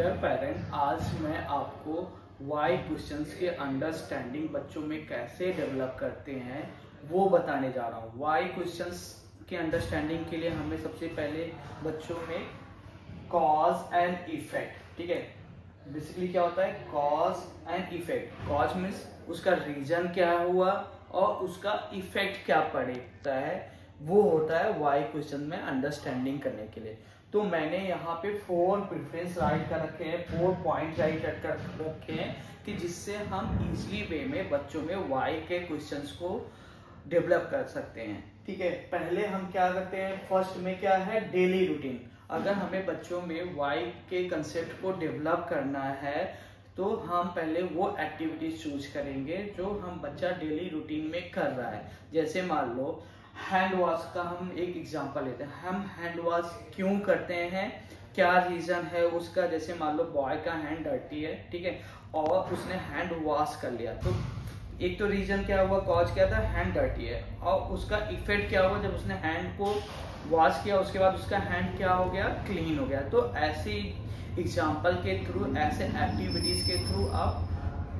Dear parent, आज मैं आपको वाई क्वेश्चंस के अंडरस्टैंडिंग बच्चों में कैसे डेवलप करते हैं वो बताने जा रहा हूँ। वाई क्वेश्चंस के अंडरस्टैंडिंग के लिए हमें सबसे पहले बच्चों में कॉज एंड इफेक्ट, ठीक है, बेसिकली क्या होता है cause and effect. Cause means उसका रीजन क्या हुआ और उसका इफेक्ट क्या पड़ता है, वो होता है वाई क्वेश्चन में अंडरस्टैंडिंग करने के लिए। तो मैंने यहाँ पे 4 प्रेफरेंस राइट कर रखे हैं, 4 पॉइंट राइट कर रखे हैं कि जिससे हम इजीली वे में बच्चों में वाई के क्वेश्चंस को डेवलप कर सकते हैं। ठीक है, पहले हम क्या करते हैं, फर्स्ट में क्या है डेली रूटीन। अगर हमें बच्चों में वाई के कंसेप्ट को डेवलप करना है तो हम पहले वो एक्टिविटीज चूज करेंगे जो हम बच्चा डेली रूटीन में कर रहा है। जैसे मान लो हैंड वॉश का हम एक एग्जांपल लेते हैं। हम हैंड वॉश क्यों करते हैं, क्या रीजन है उसका। जैसे मान लो बॉय का हैंड डर्टी है, ठीक है, और उसने हैंड वॉश कर लिया, तो एक तो रीजन क्या हुआ, कॉज क्या था, हैंड डर्टी है, और उसका इफेक्ट क्या हुआ, जब उसने हैंड को वॉश किया उसके बाद उसका हैंड क्या हो गया, क्लीन हो गया। तो ऐसी एग्जाम्पल के थ्रू, ऐसे एक्टिविटीज के थ्रू आप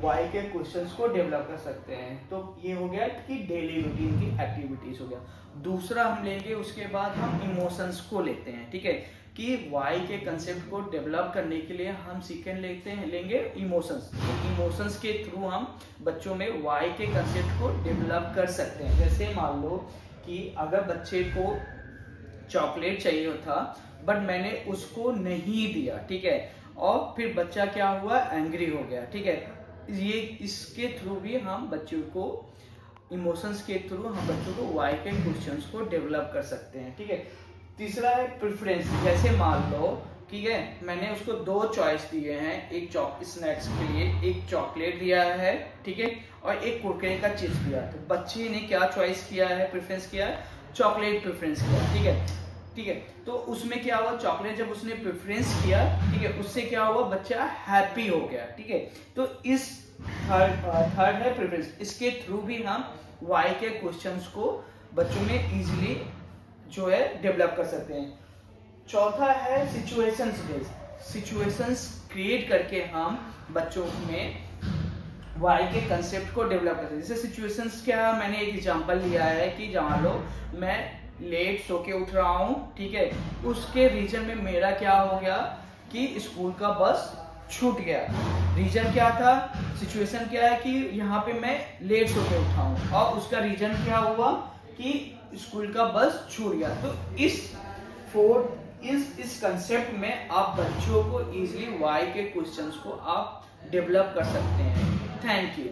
वाई के क्वेश्चंस को डेवलप कर सकते हैं। तो ये हो गया कि डेली रूटीन की एक्टिविटीज हो गया। दूसरा हम लेंगे, उसके बाद हम इमोशंस को लेते हैं, ठीक है, कि वाई के कंसेप्ट को डेवलप करने के लिए हम सेकेंड लेंगे इमोशंस। तो इमोशंस के थ्रू हम बच्चों में वाई के कंसेप्ट को डेवलप कर सकते हैं। जैसे मान लो कि अगर बच्चे को चॉकलेट चाहिए था बट मैंने उसको नहीं दिया, ठीक है, और फिर बच्चा क्या हुआ, एंग्री हो गया, ठीक है। ये इसके थ्रू भी हम बच्चों को, इमोशंस के थ्रू हम बच्चों को वाई के क्वेश्चंस को डेवलप कर सकते हैं, ठीक है। तीसरा है प्रेफरेंस। जैसे मान लो, ठीक है, मैंने उसको 2 चॉइस दिए हैं, एक स्नैक्स के लिए एक चॉकलेट दिया है, ठीक है, और एक कुरकुरे का चिप्स दिया। तो बच्चे ने क्या चॉइस किया है, प्रेफरेंस किया है, चॉकलेट प्रेफरेंस किया, ठीक है, ठीक है। तो उसमें क्या हुआ, चॉकलेट जब उसने प्रेफरेंस किया, ठीक है, उससे क्या हुआ, बच्चा हैप्पी हो गया, ठीक है। तो इस थर्ड है प्रेफरेंस। इसके थ्रू भी हम वाई के क्वेश्चंस को बच्चों में इजीली जो है डेवलप कर सकते हैं। चौथा है सिचुएशंस बेस्ड। सिचुएशंस क्रिएट करके हम बच्चों में वाई के कंसेप्ट को डेवलप करते हैं। जैसे सिचुएशंस क्या, मैंने एक एग्जांपल लिया है कि मान लो मैं लेट सो के उठ रहा हूँ, ठीक है, उसके रीजन में मेरा क्या हो गया कि स्कूल का बस छूट गया। रीजन क्या था, सिचुएशन क्या है कि यहाँ पे मैं लेट सो के उठा हूँ और उसका रीजन क्या हुआ कि स्कूल का बस छूट गया। तो इस कंसेप्ट में आप बच्चों को इजीली वाई के क्वेश्चंस को आप डेवलप कर सकते हैं। Thank you.